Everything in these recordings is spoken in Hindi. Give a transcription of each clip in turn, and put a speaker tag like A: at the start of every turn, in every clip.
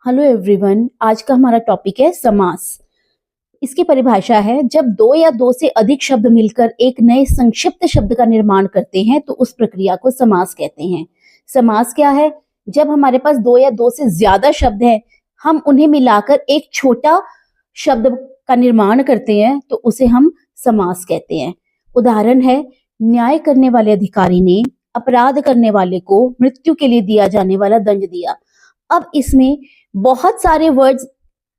A: हेलो एवरीवन, आज का हमारा टॉपिक है समास। इसकी परिभाषा है जब दो या दो से अधिक शब्द मिलकर एक नए संक्षिप्त शब्द का निर्माण करते हैं तो उस प्रक्रिया को समास कहते हैं। समास क्या है? जब हमारे पास दो या दो से ज्यादा शब्द हैं, हम उन्हें मिलाकर एक छोटा शब्द का निर्माण करते हैं तो उसे हम समास कहते हैं। उदाहरण है, न्याय करने वाले अधिकारी ने अपराध करने वाले को मृत्यु के लिए दिया जाने वाला दंड दिया। अब इसमें बहुत सारे वर्ड्स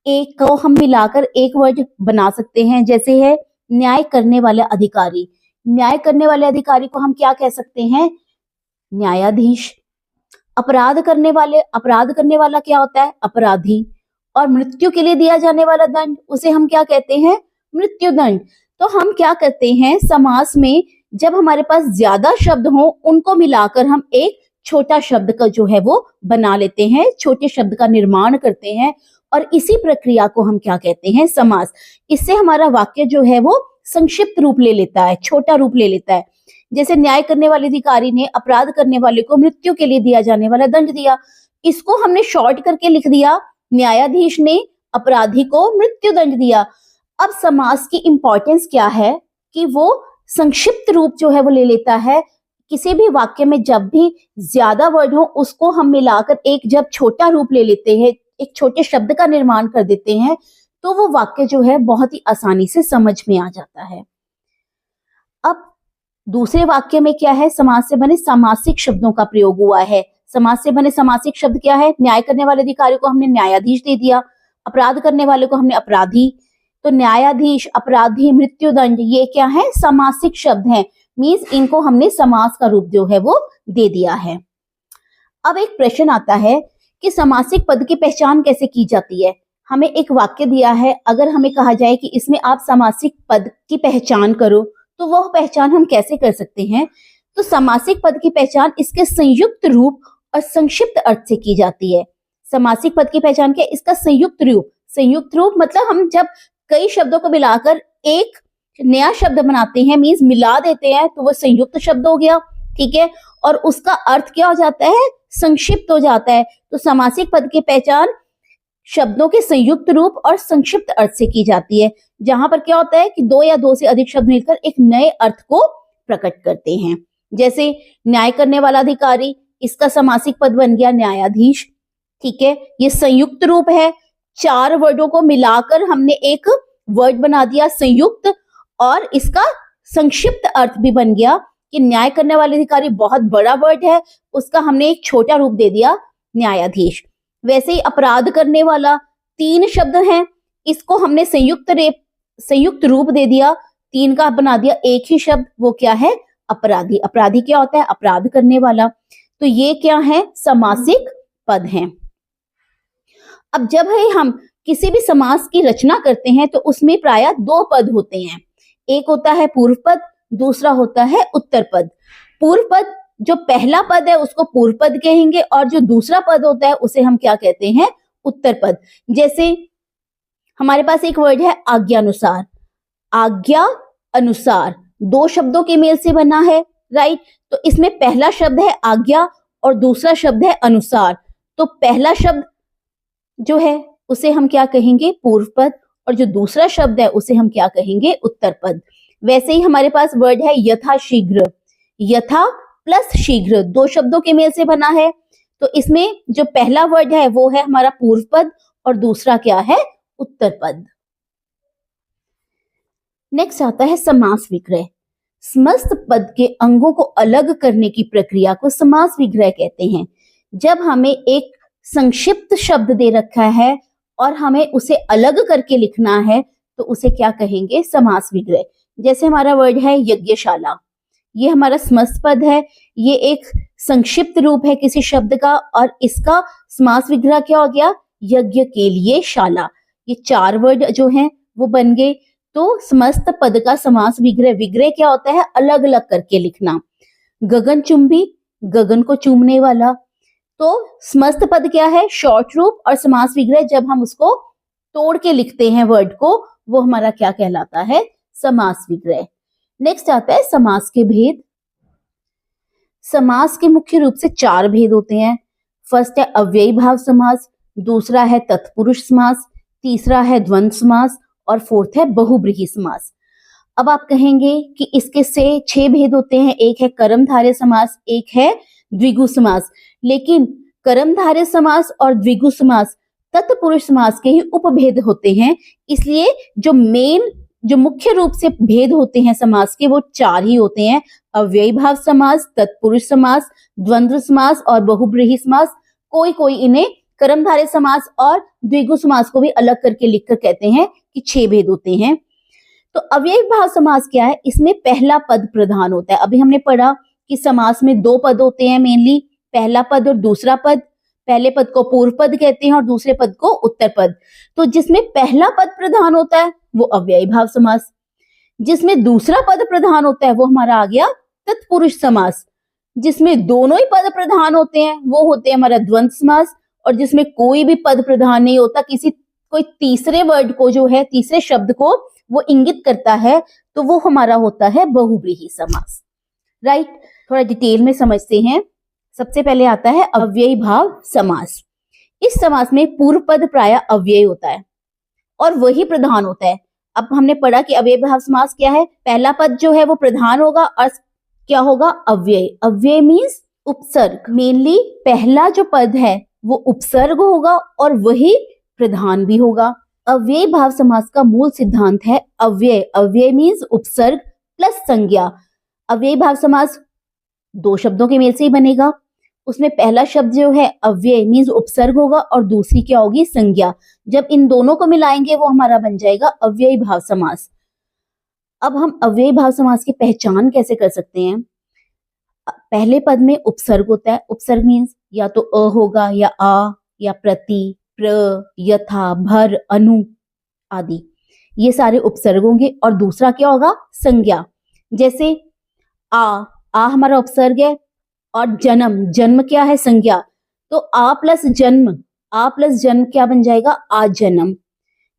A: एक को हम मिलाकर एक वर्ड बना सकते हैं। जैसे है न्याय करने वाला अधिकारी। न्याय करने वाले अधिकारी को हम क्या कह सकते हैं? न्यायाधीश। अपराध करने वाला क्या होता है? अपराधी। और मृत्यु के लिए दिया जाने वाला दंड, उसे हम क्या कहते हैं? मृत्युदंड। तो हम क्या करते हैं समास में, जब हमारे पास ज्यादा शब्द हो उनको मिलाकर हम एक छोटा शब्द का जो है वो बना लेते हैं, छोटे शब्द का निर्माण करते हैं और इसी प्रक्रिया को हम क्या कहते हैं? समास। इससे हमारा वाक्य जो है वो संक्षिप्त रूप ले लेता है, छोटा रूप ले लेता है। जैसे न्याय करने वाले अधिकारी ने अपराध करने वाले को मृत्यु के लिए दिया जाने वाला दंड दिया, इसको हमने शॉर्ट करके लिख दिया, न्यायाधीश ने अपराधी को मृत्यु दंड दिया। अब समास की इंपॉर्टेंस क्या है कि वो संक्षिप्त रूप जो है वो ले लेता है। किसी भी वाक्य में जब भी ज्यादा वर्ड हो उसको हम मिलाकर एक जब छोटा रूप ले लेते हैं, एक छोटे शब्द का निर्माण कर देते हैं, तो वो वाक्य जो है बहुत ही आसानी से समझ में आ जाता है। अब दूसरे वाक्य में क्या है? समास से बने सामासिक शब्दों का प्रयोग हुआ है। समास से बने सामासिक शब्द क्या है? न्याय करने वाले अधिकारी को हमने न्यायाधीश दे दिया, अपराध करने वाले को हमने अपराधी। तो न्यायाधीश, अपराधी, मृत्युदंड, ये क्या है? सामासिक शब्द हैं। मीन्स इनको हमने समास का रूप जो है वो दे दिया है। अब एक प्रश्न आता है कि समासिक पद की पहचान कैसे की जाती है? हमें एक वाक्य दिया है, अगर हमें कहा जाए कि इसमें आप समासिक पद की पहचान करो, तो वह पहचान हम कैसे कर सकते हैं? तो समासिक पद की पहचान इसके संयुक्त रूप और संक्षिप्त अर्थ से की जाती है। समासिक पद की पहचान क्या? इसका संयुक्त रूप। संयुक्त रूप मतलब हम जब कई शब्दों को मिलाकर एक नया शब्द बनाते हैं, मीन्स मिला देते हैं, तो वो संयुक्त शब्द हो गया, ठीक है। और उसका अर्थ क्या हो जाता है? संक्षिप्त हो जाता है। तो समासिक पद की पहचान शब्दों के संयुक्त रूप और संक्षिप्त अर्थ से की जाती है, जहां पर क्या होता है कि दो या दो से अधिक शब्द मिलकर एक नए अर्थ को प्रकट करते हैं। जैसे न्याय करने वाला अधिकारी, इसका समासिक पद बन गया न्यायाधीश, ठीक है। ये संयुक्त रूप है, चार वर्डों को मिलाकर हमने एक वर्ड बना दिया संयुक्त, और इसका संक्षिप्त अर्थ भी बन गया कि न्याय करने वाले अधिकारी बहुत बड़ा वर्ड है, उसका हमने एक छोटा रूप दे दिया न्यायाधीश। वैसे ही अपराध करने वाला, तीन शब्द हैं, इसको हमने संयुक्त रूप दे दिया, तीन का बना दिया एक ही शब्द, वो क्या है? अपराधी। अपराधी क्या होता है? अपराध करने वाला। तो ये क्या है? समासिक पद हैं। अब जब हम किसी भी समास की रचना करते हैं तो उसमें प्रायः दो पद होते हैं। एक होता है पूर्व पद, दूसरा होता है उत्तर पद। पूर्व पद, जो पहला पद है उसको पूर्व पद कहेंगे, और जो दूसरा पद होता है उसे हम क्या कहते हैं? उत्तर पद। जैसे हमारे पास एक वर्ड है आज्ञानुसार। आज्ञा अनुसार दो शब्दों के मेल से बना है, राइट। तो इसमें पहला शब्द है आज्ञा और दूसरा शब्द है अनुसार। तो पहला शब्द जो है उसे हम क्या कहेंगे? पूर्व पद, और जो दूसरा शब्द है उसे हम क्या कहेंगे? उत्तर पद। वैसे ही हमारे पास वर्ड है यथा शीघ्र। यथा प्लस शीघ्र दो शब्दों के मेल से बना है, तो इसमें जो पहला वर्ड है वो है हमारा पूर्व पद और दूसरा क्या है? उत्तर पद। नेक्स्ट आता है समास विग्रह। समस्त पद के अंगों को अलग करने की प्रक्रिया को समास विग्रह कहते हैं। जब हमें एक संक्षिप्त शब्द दे रखा है और हमें उसे अलग करके लिखना है तो उसे क्या कहेंगे? समास विग्रह। जैसे हमारा वर्ड है यज्ञशाला, ये हमारा समस्त पद है, ये एक संक्षिप्त रूप है किसी शब्द का, और इसका समास विग्रह क्या हो गया? यज्ञ के लिए शाला। ये चार वर्ड जो हैं वो बन गए। तो समस्त पद का समास विग्रह। विग्रह क्या होता है? अलग अलग करके लिखना। गगनचुंबी, गगन को चूमने वाला। तो समस्त पद क्या है? शॉर्ट रूप, और समास विग्रह जब हम उसको तोड़ के लिखते हैं वर्ड को, वो हमारा क्या कहलाता है? समास विग्रह। नेक्स्ट आता है समास के भेद। समास के मुख्य रूप से चार भेद होते हैं। फर्स्ट है अव्ययी भाव समास, दूसरा है तत्पुरुष समास, तीसरा है द्वंद्व समास और फोर्थ है बहुब्रीहि समास। अब आप कहेंगे कि इसके से 6 भेद होते हैं, एक है कर्मधारय समास, एक है द्विगु समास, लेकिन कर्मधारय समास और द्विगु समास तत्पुरुष समास के ही उपभेद होते हैं, इसलिए जो मुख्य रूप से भेद होते हैं समास के वो 4 ही होते हैं, अव्ययी भाव समास, तत्पुरुष समास, द्वंद्व समास और बहुब्रीहि समास। कोई कोई इन्हें कर्मधारय समास और द्विगु समास को भी अलग करके लिखकर कहते हैं कि 6 भेद होते हैं। तो अव्ययी भाव समास क्या है? इसमें पहला पद प्रधान होता है। अभी हमने पढ़ा कि समास में 2 पद होते हैं मेनली, पहला पद और दूसरा पद। पहले पद को पूर्व पद कहते हैं और दूसरे पद को उत्तर पद। तो जिसमें पहला पद प्रधान होता है वो अव्ययी भाव समास, जिसमें दूसरा पद प्रधान होता है वो हमारा आ गया तत्पुरुष समास, जिसमें दोनों ही पद प्रधान होते हैं वो होते हैं हमारा द्वंद्व समास, और जिसमें कोई भी पद प्रधान नहीं होता, कोई तीसरे वर्ड को जो है, तीसरे शब्द को वो इंगित करता है, तो वो हमारा होता है बहुब्रीहि समास। राइट, थोड़ा डिटेल में समझते हैं। सबसे पहले आता है अव्ययी भाव समास। इस समास में पूर्व पद प्रायः अव्ययी होता है और वही प्रधान होता है। अब हमने पढ़ा कि अव्ययी भाव समास क्या है, पहला पद जो है वो प्रधान होगा और क्या होगा, अव्यय। अव्यय मीन्स उपसर्ग। मेनली पहला जो पद है वो उपसर्ग होगा और वही प्रधान भी होगा। अव्ययी भाव समास का मूल सिद्धांत है अव्यय। अव्यय मीन्स उपसर्ग प्लस संज्ञा। अव्ययी भाव समास 2 शब्दों के मेल से ही बनेगा। उसमें पहला शब्द जो है अव्यय मीन्स उपसर्ग होगा और दूसरी क्या होगी, संज्ञा। जब इन दोनों को मिलाएंगे वो हमारा बन जाएगा अव्ययी भाव समास। अब हम अव्ययी भाव समास की पहचान कैसे कर सकते हैं? पहले पद में उपसर्ग होता है। उपसर्ग मीन्स या तो अ होगा या आ या प्रति, प्र, यथा, भर, अनु आदि, ये सारे उपसर्ग होंगे। और दूसरा क्या होगा, संज्ञा। जैसे आ हमारा उपसर्ग है और जन्म क्या है, संज्ञा। तो आ प्लस जन्म क्या बन जाएगा, आजन्म।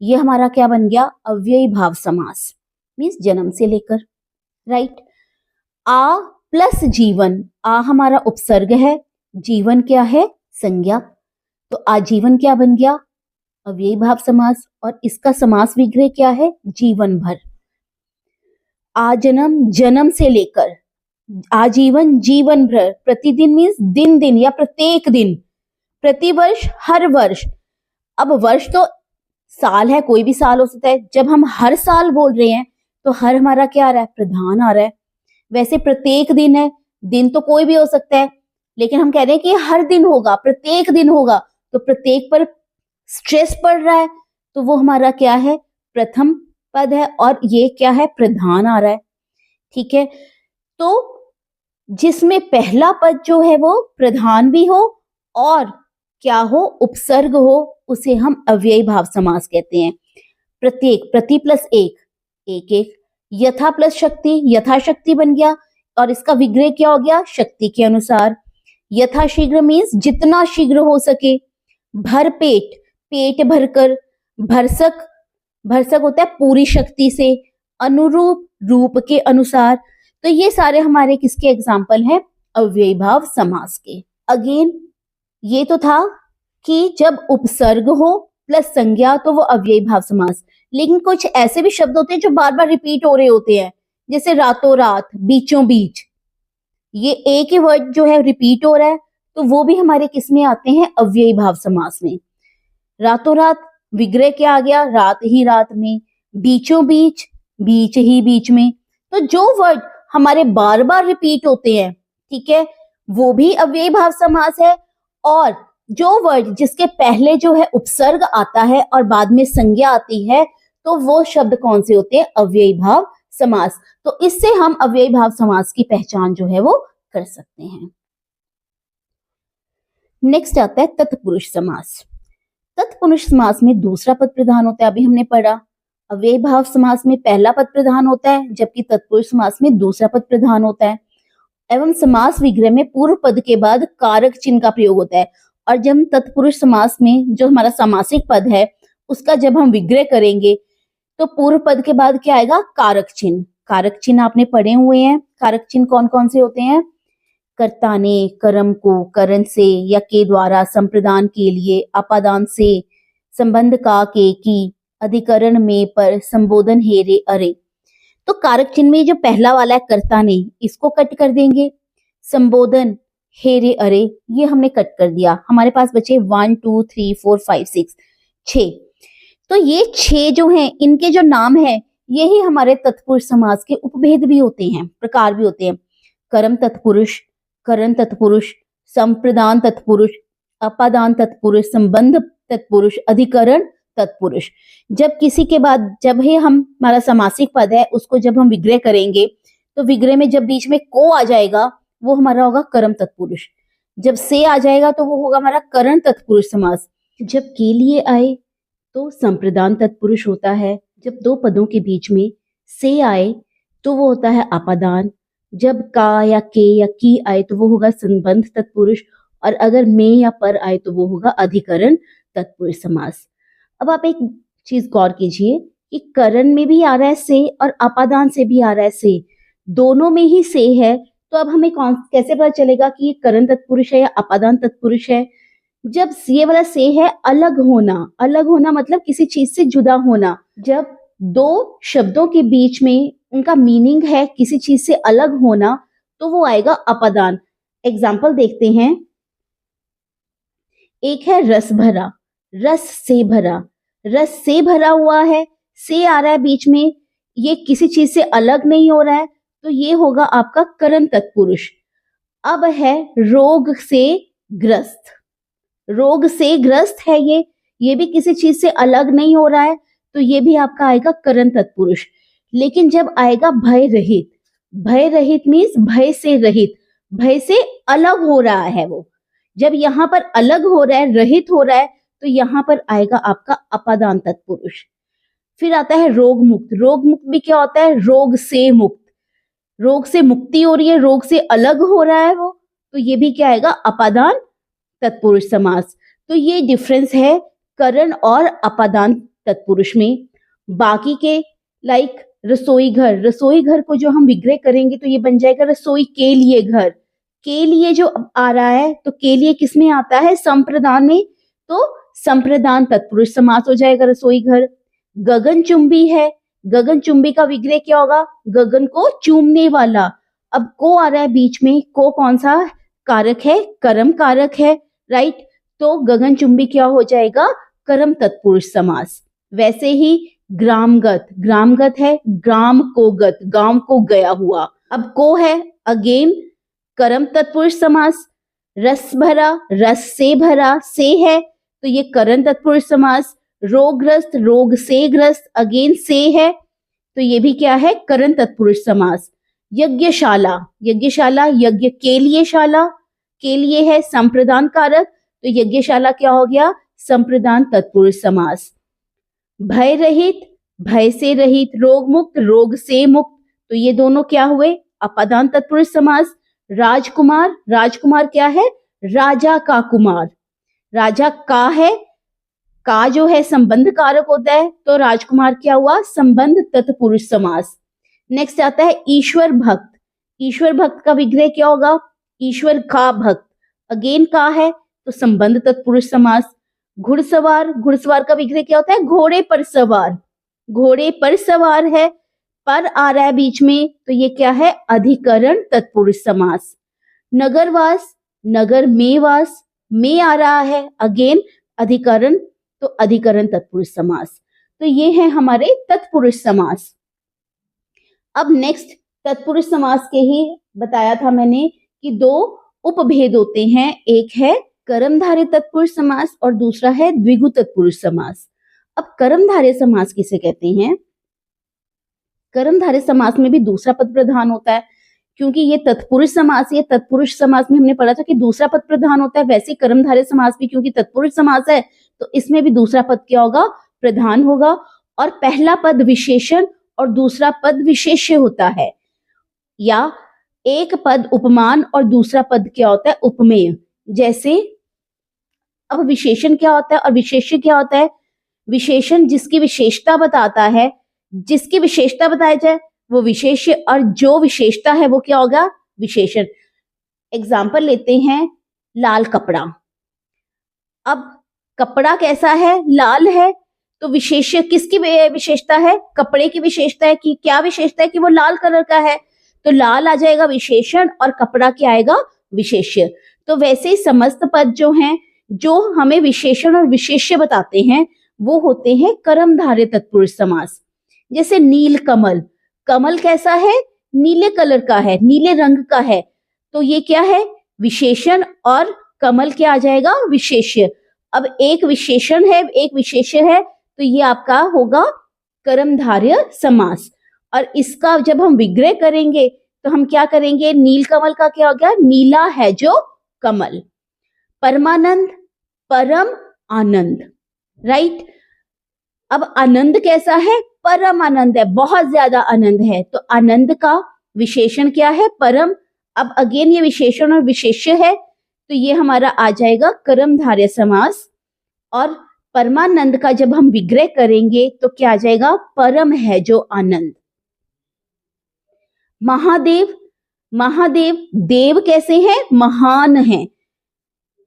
A: ये हमारा क्या बन गया, अव्ययी भाव समास, मीन्स जन्म से लेकर। राइट। आ प्लस जीवन, आ हमारा उपसर्ग है, जीवन क्या है, संज्ञा। तो आजीवन क्या बन गया, अव्ययी भाव समास। और इसका समास विग्रह क्या है, जीवन भर। आजन्म जन्म से लेकर, आजीवन जीवन भर। प्रतिदिन मीन्स दिन या प्रत्येक दिन। प्रतिवर्ष हर वर्ष। अब वर्ष तो साल है, कोई भी साल हो सकता है। जब हम हर साल बोल रहे हैं तो हर हमारा क्या आ रहा है, प्रधान आ रहा है। वैसे प्रत्येक दिन है, दिन तो कोई भी हो सकता है, लेकिन हम कह रहे हैं कि हर दिन होगा, प्रत्येक दिन होगा, तो प्रत्येक पर स्ट्रेस पड़ रहा है, तो वो हमारा क्या है, प्रथम पद है और ये क्या है, प्रधान आ रहा है। ठीक है, तो जिसमें पहला पद जो है वो प्रधान भी हो और क्या हो, उपसर्ग हो, उसे हम अव्ययी भाव समास कहते हैं। प्रत्येक, प्रति प्लस एक, यथा प्लस शक्ति, यथाशक्ति बन गया। और इसका विग्रह क्या हो गया, शक्ति के अनुसार। यथाशीघ्र मीन्स जितना शीघ्र हो सके। भर पेट, पेट भरकर। भरसक होता है पूरी शक्ति से। अनुरूप, रूप के अनुसार। तो ये सारे हमारे किसके एग्जाम्पल हैं, अव्ययी भाव समास के। अगेन ये तो था कि जब उपसर्ग हो प्लस संज्ञा तो वो अव्ययी भाव समास। लेकिन कुछ ऐसे भी शब्द होते हैं जो बार बार रिपीट हो रहे होते हैं, जैसे रातों रात, बीचों बीच। ये एक ही वर्ड जो है रिपीट हो रहा है, तो वो भी हमारे किस में आते हैं, अव्ययी भाव समास में। रातों रात, विग्रह क्या आ गया, रात ही रात में। बीचों बीच, बीच ही बीच में। तो जो वर्ड हमारे बार बार रिपीट होते हैं, ठीक है, वो भी अव्ययी भाव समास है। और जो वर्ड जिसके पहले जो है उपसर्ग आता है और बाद में संज्ञा आती है, तो वो शब्द कौन से होते हैं, अव्ययी भाव समास। तो इससे हम अव्ययी भाव समास की पहचान जो है वो कर सकते हैं। नेक्स्ट आता है तत्पुरुष समास। तत्पुरुष समास में दूसरा पद प्रधान होता है। अभी हमने पढ़ा अव्ययी भाव समास में पहला पद प्रधान होता है, जबकि तत्पुरुष समास में दूसरा पद प्रधान होता है। एवं समास विग्रह में पूर्व पद के बाद कारक चिन्ह का प्रयोग होता है। और जब हम तत्पुरुष समास में जो हमारा समासिक पद है उसका जब हम विग्रह करेंगे तो पूर्व पद के बाद क्या आएगा, कारक चिन्ह। कारक चिन्ह आपने पढ़े हुए हैं। कारक चिन्ह कौन कौन से होते हैं, कर्ता ने कर्म को करण से या के द्वारा संप्रदान के लिए अपादान से संबंध का के की अधिकरण में पर संबोधन हेरे अरे। तो कारक चिन्ह में जो पहला वाला है कर्ता ने, इसको कट कर देंगे। संबोधन हेरे अरे ये हमने कट कर दिया। हमारे पास बचे 1 2 3 4 5 6 6। तो ये 6 जो हैं इनके जो नाम है यही हमारे तत्पुरुष समास के उपभेद भी होते हैं, प्रकार भी होते हैं। कर्म तत्पुरुष, करण तत्पुरुष, संप्रदान तत्पुरुष, अपादान तत्पुरुष, संबंध तत्पुरुष, अधिकरण तत्पुरुष। जब किसी के बाद जब ही हमारा समासिक पद है उसको जब हम विग्रह करेंगे तो विग्रह में जब बीच में को आ जाएगा वो हमारा होगा कर्म तत्पुरुष। जब से आ जाएगा तो वो होगा हमारा करण तत्पुरुष समास। जब के लिए आए तो संप्रदान तत्पुरुष होता है। जब दो पदों के बीच में से आए तो वो होता है अपादान। जब का या के या की आए तो वो होगा संबंध तत्पुरुष, और अगर में या पर आए तो वो होगा अधिकरण तत्पुरुष समास। अब आप एक चीज गौर कीजिए कि करण में भी आ रहा है से और अपादान से भी आ रहा है से, दोनों में ही से है। तो अब हमें कैसे पता चलेगा कि ये करण तत्पुरुष है या अपादान तत्पुरुष है? जब ये वाला से है अलग होना मतलब किसी चीज से जुदा होना। जब दो शब्दों के बीच में उनका मीनिंग है किसी चीज से अलग होना तो वो आएगा अपादान। एग्जाम्पल देखते हैं। एक है रस भरा, रस से भरा, रस से भरा हुआ है, से आ रहा है बीच में, ये किसी चीज से अलग नहीं हो रहा है तो ये होगा आपका करण तत्पुरुष। अब है रोग से ग्रस्त, रोग से ग्रस्त है ये भी किसी चीज से अलग नहीं हो रहा है तो ये भी आपका आएगा करण तत्पुरुष। लेकिन जब आएगा भय रहित, भय रहित मीन्स भय से रहित, भय से अलग हो रहा है वो, जब यहाँ पर अलग हो रहा है, रहित हो रहा है तो यहाँ पर आएगा आपका अपादान तत्पुरुष। फिर आता है रोग मुक्त, रोग मुक्त भी क्या होता है? रोग से मुक्त, रोग से मुक्ति हो रही है, रोग से अलग हो रहा है वो, तो ये भी क्या आएगा? अपादान तत्पुरुष समास। तो ये डिफरेंस है करण और अपादान तत्पुरुष में। बाकी के लाइक रसोई घर, रसोई घर को जो हम विग्रह करेंगे तो ये बन जाएगा रसोई के लिए घर। के लिए जो आ रहा है तो के लिए किस में आता है? संप्रदान में, तो संप्रदान तत्पुरुष समास हो जाएगा रसोई घर। गगन चुंबी है, गगन चुंबी का विग्रह क्या होगा? गगन को चूमने वाला। अब को आ रहा है बीच में, को कौन सा कारक है? कर्म कारक है, राइट। तो गगन चुंबी क्या हो जाएगा? कर्म तत्पुरुष समास। वैसे ही ग्रामगत, ग्रामगत है ग्राम को गत, गांव को गया हुआ। अब को है अगेन कर्म तत्पुरुष समास। रस भरा, रस से भरा, से है तो ये करण तत्पुरुष समास। रोगग्रस्त, रोग से ग्रस्त, अगेन से है तो ये भी क्या है? करण तत्पुरुष समास। यज्ञशाला, यज्ञशाला यज्ञ के लिए शाला, के लिए है संप्रदान कारक तो यज्ञशाला क्या हो गया? संप्रदान तत्पुरुष समास। भय रहित, भय से रहित, रोग मुक्त, रोग से मुक्त तो ये दोनों क्या हुए? अपादान तत्पुरुष समास। राजकुमार, राजकुमार क्या है? राजा का कुमार, राजा का है, का जो है संबंध कारक होता है तो राजकुमार क्या हुआ? संबंध तत्पुरुष समास। नेक्स्ट आता है ईश्वर भक्त, ईश्वर भक्त का विग्रह क्या होगा? ईश्वर का भक्त, अगेन का है तो संबंध तत्पुरुष समास। घुड़सवार, घुड़सवार का विग्रह क्या होता है? घोड़े पर सवार, घोड़े पर सवार है, पर आ रहा है बीच में तो ये क्या है? अधिकरण तत्पुरुष समास। नगरवास, नगर में वास, में आ रहा है अगेन अधिकरण तो अधिकरण तत्पुरुष समास। तो ये है हमारे तत्पुरुष समास। अब नेक्स्ट तत्पुरुष समास के ही बताया था मैंने कि दो उपभेद होते हैं, एक है कर्मधारय तत्पुरुष समास और दूसरा है द्विगु तत्पुरुष समास। अब कर्मधारय समास किसे कहते हैं? कर्मधारय समास में भी दूसरा पद प्रधान होता है, क्योंकि ये तत्पुरुष समास, ये तत्पुरुष समास में हमने पढ़ा था कि दूसरा पद प्रधान होता है, वैसे कर्मधारय समास भी क्योंकि तत्पुरुष समास है तो इसमें भी दूसरा पद क्या होगा? प्रधान होगा। और पहला पद विशेषण और दूसरा पद विशेष्य होता है, या एक पद उपमान और दूसरा पद क्या होता है? उपमेय। जैसे अब विशेषण क्या होता है और विशेष्य क्या होता है? विशेषण जिसकी विशेषता बताता है, जिसकी विशेषता बताई जाए वो विशेष्य, और जो विशेषता है वो क्या होगा? विशेषण। एग्जाम्पल लेते हैं, लाल कपड़ा। अब कपड़ा कैसा है? लाल है। तो विशेष्य किसकी विशेषता है? कपड़े की विशेषता है। कि क्या विशेषता है? कि वो लाल कलर का है। तो लाल आ जाएगा विशेषण और कपड़ा क्या आएगा? विशेष्य। तो वैसे ही समस्त पद जो हैं, जो हमें विशेषण और विशेष्य बताते हैं, वो होते हैं कर्मधारय तत्पुरुष समास। जैसे नील कमल, कमल कैसा है? नीले कलर का है, नीले रंग का है। तो ये क्या है? विशेषण और कमल क्या आ जाएगा? विशेष्य। अब एक विशेषण है, एक विशेष्य है, तो ये आपका होगा कर्मधारय समास। और इसका जब हम विग्रह करेंगे तो हम क्या करेंगे? नील कमल का क्या हो गया? नीला है जो कमल। परमानंद, परम आनंद, राइट। अब आनंद कैसा है? परम आनंद है, बहुत ज्यादा आनंद है। तो आनंद का विशेषण क्या है? परम। अब अगेन ये विशेषण और विशेष्य है, तो ये हमारा आ जाएगा कर्मधारय समास। और परमानंद का जब हम विग्रह करेंगे तो क्या आ जाएगा? परम है जो आनंद। महादेव, महादेव, देव कैसे हैं? महान हैं।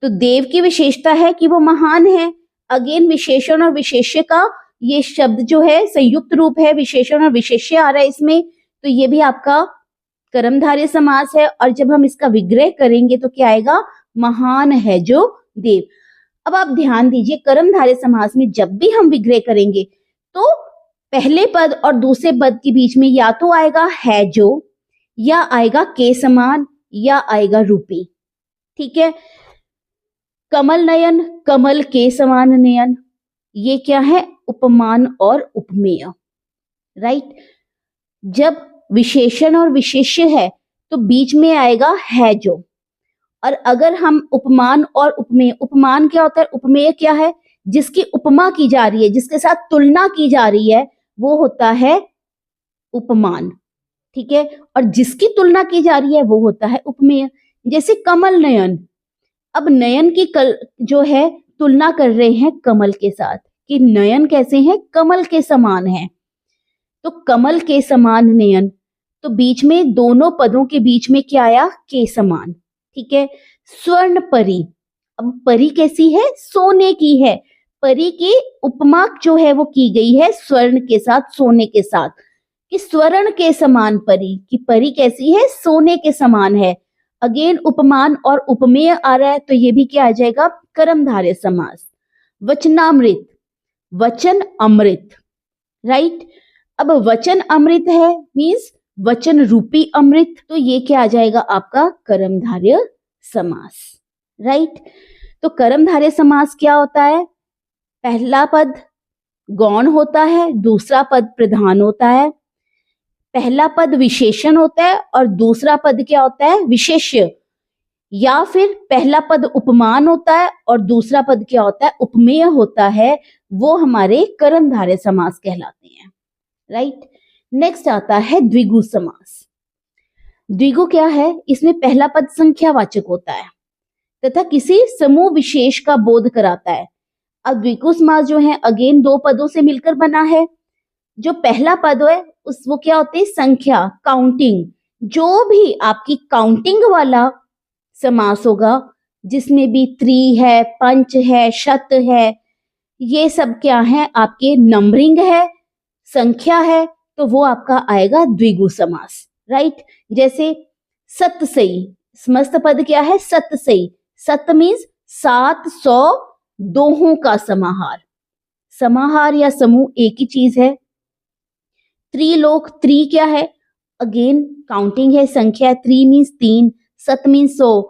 A: तो देव की विशेषता है कि वो महान है। अगेन विशेषण और विशेष्य का ये शब्द जो है संयुक्त रूप है, विशेषण और विशेष्य आ रहा है इसमें, तो ये भी आपका कर्मधारय समास है। और जब हम इसका विग्रह करेंगे तो क्या आएगा? महान है जो देव। अब आप ध्यान दीजिए, कर्मधारय समास में जब भी हम विग्रह करेंगे तो पहले पद और दूसरे पद के बीच में या तो आएगा है जो, या आएगा के समान, या आएगा रूपी। ठीक है। कमल नयन, कमल के समान नयन, ये क्या है? उपमान और उपमेय, राइट। जब विशेषण और विशेष्य है तो बीच में आएगा है जो। और अगर हम उपमान और उपमेय, उपमान क्या होता है? उपमेय क्या है? जिसकी उपमा की जा रही है, जिसके साथ तुलना की जा रही है, वो होता है उपमान। ठीक है। और जिसकी तुलना की जा रही है वो होता है उपमेय। जैसे कमल नयन, अब नयन की जो है तुलना कर रहे हैं कमल के साथ, कि नयन कैसे हैं? कमल के समान है। तो कमल के समान नयन, तो बीच में दोनों पदों के बीच में क्या आया? के समान। ठीक है। स्वर्ण परी, अब परी कैसी है? सोने की है। परी की उपमा जो है वो की गई है स्वर्ण के साथ, सोने के साथ, कि स्वर्ण के समान परी, कि परी कैसी है? सोने के समान है। अगेन उपमान और उपमेय आ रहा है, तो ये भी क्या आ जाएगा? कर्मधारय समास। वचनामृत, वचन अमृत, राइट। अब वचन अमृत है मींस वचन रूपी अमृत, तो ये क्या आ जाएगा? आपका कर्मधारय समास, राइट। तो कर्मधारय समास क्या होता है? पहला पद गौण होता है, दूसरा पद प्रधान होता है। पहला पद विशेषण होता है और दूसरा पद क्या होता है? विशेष्य। या फिर पहला पद उपमान होता है और दूसरा पद क्या होता है? उपमेय होता है। वो हमारे कर्मधारय समास कहलाते हैं, राइट। नेक्स्ट आता है द्विगु समास। द्विगु क्या है? इसमें पहला पद संख्यावाचक होता है तथा किसी समूह विशेष का बोध कराता है। अब द्विगु समास जो है अगेन दो पदों से मिलकर बना है। जो पहला पद है उस वो क्या होते हैं? संख्या, काउंटिंग। जो भी आपकी काउंटिंग वाला समास होगा, जिसमें भी त्रि है, पंच है, शत है, ये सब क्या है? आपके नंबरिंग है, संख्या है, तो वो आपका आएगा द्विगु समास, राइट। जैसे सतसई, समस्त पद क्या है? सतसई। सत मीन्स 700 दोहों का समाहार। समाहार या समूह एक ही चीज है। त्रिलोक, त्रि क्या है? अगेन काउंटिंग है, संख्या। त्रि मीन्स 3, सत मीन्स 100,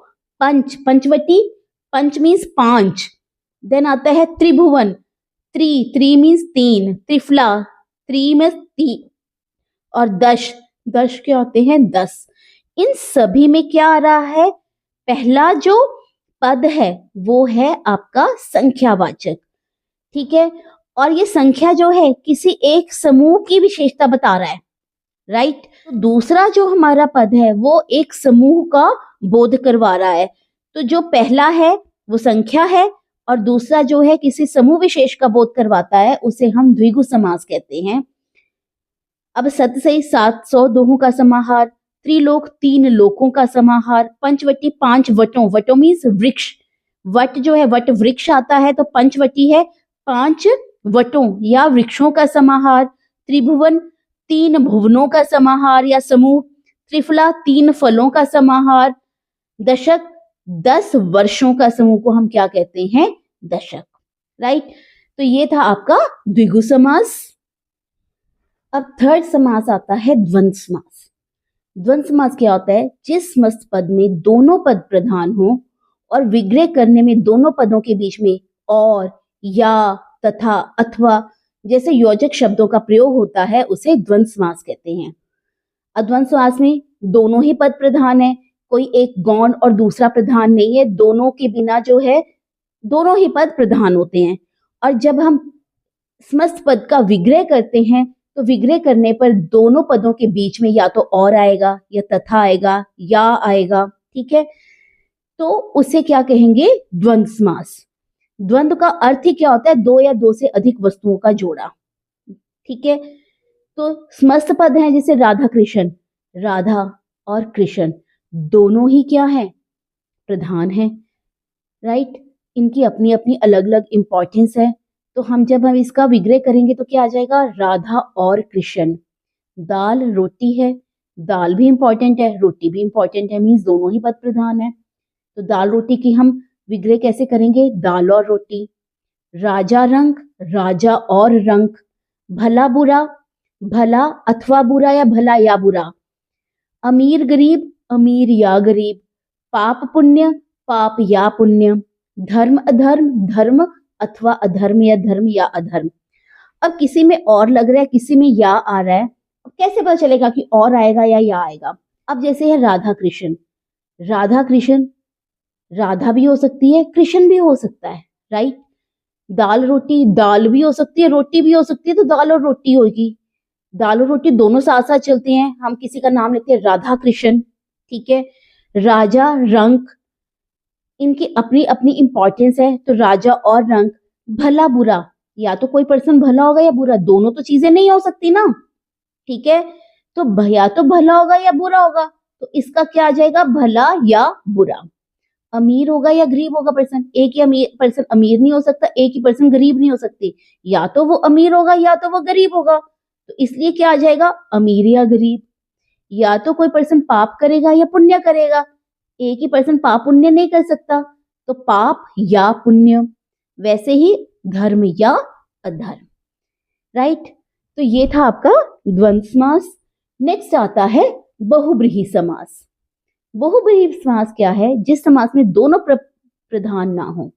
A: पंच, पंचवटी, पंच मीन्स 5। देन आता है त्रिभुवन, त्रि मीन्स 3, त्रिफला, त्रि मीन्स 3, और दश, दश क्या होते हैं? 10। इन सभी में क्या आ रहा है? पहला जो पद है वो है आपका संख्यावाचक। ठीक है। और ये संख्या जो है किसी एक समूह की विशेषता बता रहा है, राइट। तो दूसरा जो हमारा पद है वो एक समूह का बोध करवा रहा है। तो जो पहला है वो संख्या है और दूसरा जो है किसी समूह विशेष का बोध करवाता है, उसे हम द्विगु समास कहते हैं। अब सत से 700 दोहों का समाहार, त्रिलोक 3 लोकों का समाहार, पंचवटी 5 वटों, वटों मीन्स वृक्ष, वट जो है वट वृक्ष आता है, तो पंचवटी है 5 वटों या वृक्षों का समाहार, त्रिभुवन 3 भुवनों का समाहार या समूह, त्रिफला 3 फलों का समाहार, दशक 10 वर्षों का समूह को हम क्या कहते हैं? दशक। राइट, तो ये था आपका द्विगु समास। अब थर्ड समास आता है द्वंद्व समास। द्वंद्व समास क्या होता है? जिस समस्त पद में दोनों पद प्रधान हो और विग्रह करने में दोनों पदों के बीच में और, या, तथा, अथवा जैसे योजक शब्दों का प्रयोग होता है, उसे द्वंद्व समास कहते हैं। द्वंद्व समास में दोनों ही पद प्रधान है, कोई एक गौण और दूसरा प्रधान नहीं है, दोनों के बिना जो है दोनों ही पद प्रधान होते हैं। और जब हम समस्त पद का विग्रह करते हैं तो विग्रह करने पर दोनों पदों के बीच में या तो और आएगा, या तथा आएगा, या आएगा। ठीक है, तो उसे क्या कहेंगे? द्वंद्व समास। द्वंद्व का अर्थ ही क्या होता है? 2 या 2 से अधिक वस्तुओं का जोड़ा। ठीक है, तो समस्त पद हैं जैसे राधा कृष्ण, राधा और कृष्ण दोनों ही क्या है? प्रधान है। राइट, इनकी अपनी अपनी अलग अलग इंपॉर्टेंस है। तो जब हम इसका विग्रह करेंगे तो क्या आ जाएगा? राधा और कृष्ण। दाल रोटी है, दाल भी इंपॉर्टेंट है, रोटी भी इंपॉर्टेंट है, मीन्स दोनों ही पद प्रधान है। तो दाल रोटी की हम विग्रह कैसे करेंगे? दाल और रोटी। राजा रंग, राजा और रंग। भला बुरा, भला अथवा बुरा या भला या बुरा। अमीर गरीब, अमीर या गरीब। पाप पुण्य, पाप या पुण्य। धर्म अधर्म, धर्म अथवा अधर्म या धर्म या अधर्म। अब किसी में और लग रहा है, किसी में या आ रहा है, कैसे पता चलेगा कि और आएगा या आएगा? अब जैसे है राधा कृष्ण, राधा कृष्ण, राधा भी हो सकती है, कृष्ण भी हो सकता है। राइट, दाल रोटी, दाल भी हो सकती है, रोटी भी हो सकती है, तो दाल और रोटी होगी। दाल और रोटी दोनों साथ साथ चलते हैं। हम किसी का नाम लेते हैं राधा कृष्ण। ठीक है, राजा रंग, इनकी अपनी अपनी इंपॉर्टेंस है। तो राजा और रंग। भला बुरा, या तो कोई पर्सन भला होगा या बुरा, दोनों तो चीजें नहीं हो सकती ना। ठीक है, तो या तो भला होगा या बुरा होगा, तो इसका क्या आ जाएगा? भला या बुरा। अमीर होगा या गरीब होगा पर्सन, एक ही अमीर पर्सन अमीर नहीं हो सकता, एक ही पर्सन गरीब नहीं हो सकती, या तो वो अमीर होगा या तो वो गरीब होगा। तो इसलिए क्या आ जाएगा? अमीर या गरीब। या तो कोई पर्सन पाप करेगा या पुण्य करेगा, एक ही पर्सन पाप पुण्य नहीं कर सकता, तो पाप या पुण्य। वैसे ही धर्म या अधर्म। राइट, तो ये था आपका द्वंद्व समास। नेक्स्ट आता है बहुब्रीहि समास। बहुब्रीहि समास क्या है? जिस समास में दोनों प्रधान ना हो।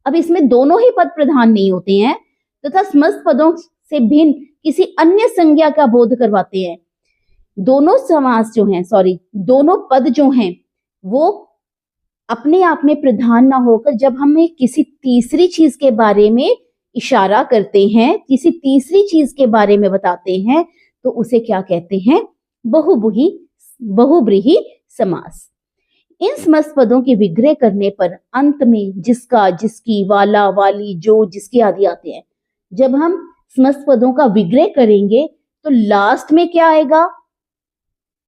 A: अब इसमें दोनों ही पद प्रधान नहीं होते हैं तथा समस्त पदों से भिन्न किसी अन्य संज्ञा का बोध करवाते हैं। दोनों समास जो हैं, दोनों पद जो हैं वो अपने आप में प्रधान ना होकर जब हमें किसी तीसरी चीज के बारे में इशारा करते हैं, किसी तीसरी चीज के बारे में बताते हैं, तो उसे क्या कहते हैं? बहुब्रीहि समास। इन समस्त पदों के विग्रह करने पर अंत में जिसका, जिसकी, वाला, वाली, जो, जिसके आदि आते हैं। जब हम समस्त पदों का विग्रह करेंगे तो लास्ट में क्या आएगा?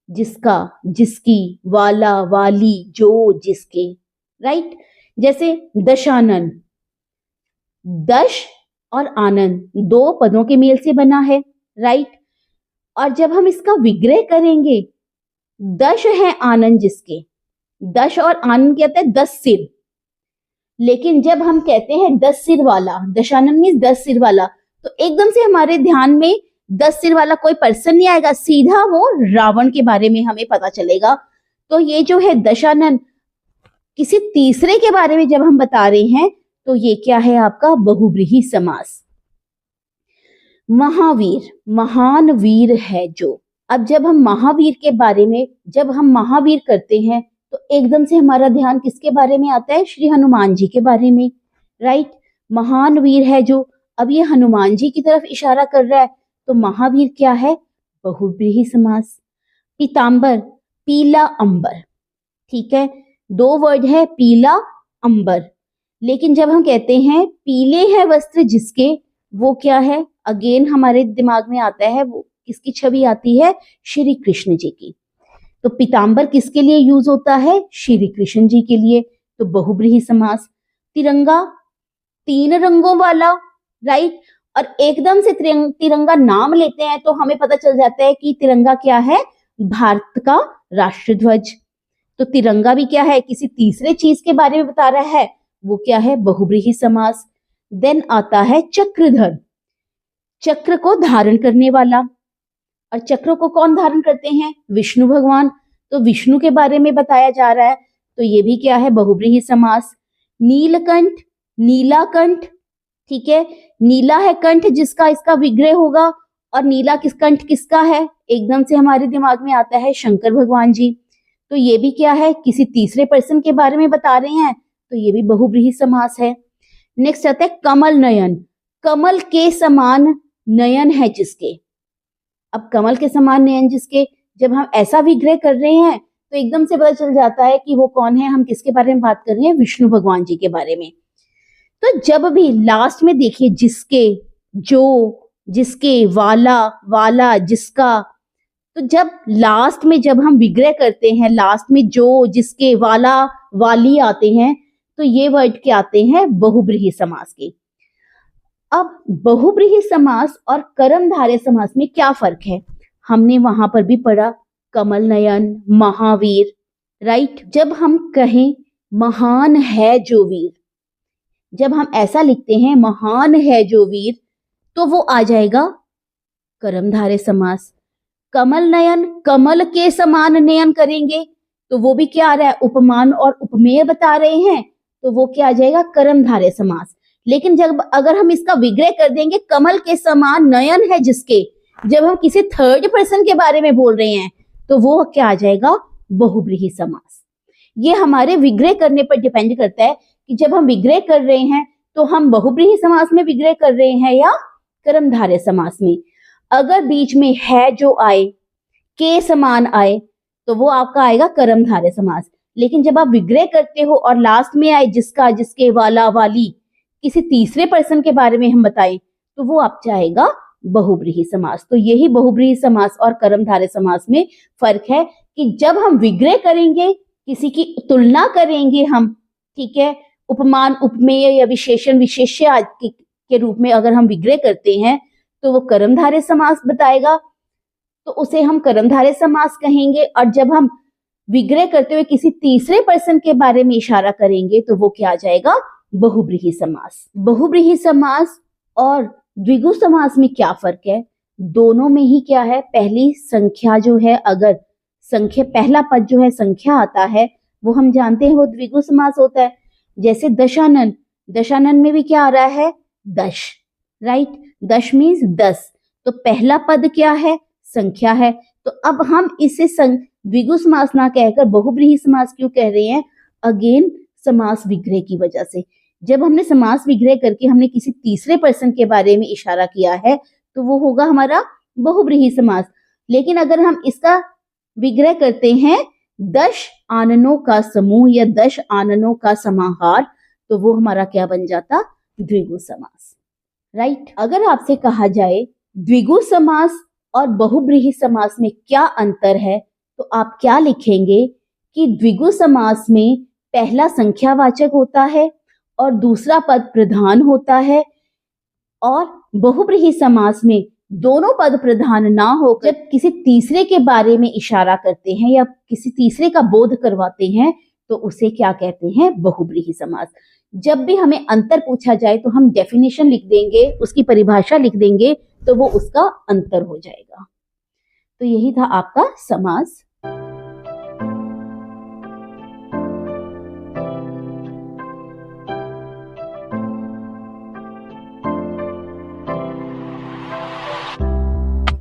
A: जिसका, जिसकी, वाला, वाली, जो, जिसके। राइट, जैसे दशानन, दश और आनंद 2 पदों के मेल से बना है। राइट, और जब हम इसका विग्रह करेंगे, दश है आनंद जिसके, दश और आनंद कहते हैं 10 सिर। लेकिन जब हम कहते हैं 10 सिर वाला, दशानन मीन्स 10 सिर वाला, तो एकदम से हमारे ध्यान में 10 सिर वाला कोई पर्सन नहीं आएगा, सीधा वो रावण के बारे में हमें पता चलेगा। तो ये जो है दशानन, किसी तीसरे के बारे में जब हम बता रहे हैं तो ये क्या है? आपका बहुब्रीहि समास। महावीर, महान वीर है जो। अब जब हम महावीर के बारे में, जब हम महावीर करते हैं तो एकदम से हमारा ध्यान किसके बारे में आता है? श्री हनुमान जी के बारे में। राइट, महान वीर है जो। अब ये हनुमान जी की तरफ इशारा कर रहा है, तो महावीर क्या है? बहुब्रीहि समास। पीतांबर, पीला अंबर। ठीक है, 2 वर्ड है पीला अंबर। लेकिन जब हम कहते हैं पीले हैं वस्त्र जिसके, वो क्या है? अगेन हमारे दिमाग में आता है, वो किसकी छवि आती है? श्री कृष्ण जी की। तो पीताम्बर किसके लिए यूज होता है? श्री कृष्ण जी के लिए, तो बहुब्रीहि समास। तिरंगा 3 रंगों वाला, राइट, और एकदम से तिरंगा नाम लेते हैं तो हमें पता चल जाता है कि तिरंगा क्या है? भारत का राष्ट्र ध्वज। तो तिरंगा भी क्या है? किसी तीसरे चीज के बारे में बता रहा है, वो क्या है? बहुब्रीहि समास। देन आता है चक्रधर, चक्र को धारण करने वाला, और चक्र को कौन धारण करते हैं? विष्णु भगवान, तो विष्णु के बारे में बताया जा रहा है, तो ये भी क्या है? बहुब्रीहि समास। नीलकंठ, नीलाकंठ, ठीक है, नीला है कंठ जिसका इसका विग्रह होगा, और नीला कंठ किसका है? एकदम से हमारे दिमाग में आता है शंकर भगवान जी, तो ये भी क्या है? किसी तीसरे पर्सन के बारे में बता रहे हैं, तो ये भी बहुब्रीहि समास है। नेक्स्ट आता है कमल नयन, कमल के समान नयन है जिसके। अब कमल के समान नयन जिसके, जब हम ऐसा विग्रह कर रहे हैं तो एकदम से पता चल जाता है कि वो कौन है, हम किसके बारे में बात कर रहे हैं? विष्णु भगवान जी के बारे में। तो जब भी लास्ट में देखिए जिसके, जो, जिसके, वाला, वाला, जिसका, तो जब लास्ट में जब हम विग्रह करते हैं, लास्ट में जो, जिसके, वाला, वाली आते हैं, तो ये वर्ड क्या आते हैं? बहुब्रीहि समास के। अब बहुब्रीहि समास और कर्मधारय समास में क्या फर्क है? हमने वहां पर भी पढ़ा, कमल नयन, महावीर, राइट। जब हम कहें महान है जो वीर, जब हम ऐसा लिखते हैं महान है जो वीर, तो वो आ जाएगा कर्मधारय समास। कमल नयन, कमल के समान नयन करेंगे तो वो भी क्या आ रहा है? उपमान और उपमेय बता रहे हैं, तो वो क्या आ जाएगा? कर्मधारय समास। लेकिन जब अगर हम इसका विग्रह कर देंगे कमल के समान नयन है जिसके, जब हम किसी थर्ड पर्सन के बारे में बोल रहे हैं, तो वो क्या आ जाएगा? बहुब्रीहि समास। ये हमारे विग्रह करने पर डिपेंड करता है कि जब हम विग्रह कर रहे हैं तो हम बहुब्रीहि समास में विग्रह कर रहे हैं या कर्मधारय समास में। अगर बीच में है जो आए, के समान आए, तो वो आपका आएगा कर्मधारय समास। लेकिन जब आप विग्रह करते हो और लास्ट में आए जिसका, जिसके, वाला, वाली, किसी तीसरे पर्सन के बारे में हम बताएं, तो वो आप चाहेगा बहुब्रीहि समास। तो यही बहुब्रीहि समास और कर्मधारय समास में फर्क है कि जब हम विग्रह करेंगे, किसी की तुलना करेंगे हम, ठीक है, उपमान, उपमेय या विशेषण, विशेष्य के रूप में अगर हम विग्रह करते हैं, तो वो कर्मधारय समास बताएगा, तो उसे हम कर्मधारय समास कहेंगे। और जब हम विग्रह करते हुए किसी तीसरे पर्सन के बारे में इशारा करेंगे, तो वो क्या आ जाएगा? बहुब्रीहि समास। बहुब्रीहि समास और द्विगु समास में क्या फर्क है? दोनों में ही क्या है? पहली संख्या जो है, अगर संख्या, पहला पद जो है संख्या आता है, वो हम जानते हैं वो द्विगु समास होता है। जैसे दशानन, दशानन में भी क्या आ रहा है? दश, राइट, दश मीन्स 10, तो पहला पद क्या है? संख्या है। तो अब हम इसे द्विगु समास ना कहकर बहुब्रीहि समास क्यों कह रहे हैं? अगेन समास विग्रह की वजह से। जब हमने समास विग्रह करके हमने किसी तीसरे पर्सन के बारे में इशारा किया है, तो वो होगा हमारा बहुब्रीहि समास। लेकिन अगर हम इसका विग्रह करते हैं 10 आननों का समूह या 10 आननों का समाहार, तो वो हमारा क्या बन जाता? द्विगु समास, राइट। अगर आपसे कहा जाए द्विगु समास और बहुब्रीहि समास में क्या अंतर है, तो आप क्या लिखेंगे कि द्विगु समास में पहला संख्यावाचक होता है और दूसरा पद प्रधान होता है, और बहुब्रीहि समास में दोनों पद प्रधान ना होकर जब किसी तीसरे के बारे में इशारा करते हैं या किसी तीसरे का बोध करवाते हैं, तो उसे क्या कहते हैं? बहुब्रीहि समास। जब भी हमें अंतर पूछा जाए तो हम डेफिनेशन लिख देंगे, उसकी परिभाषा लिख देंगे, तो वो उसका अंतर हो जाएगा। तो यही था आपका समास।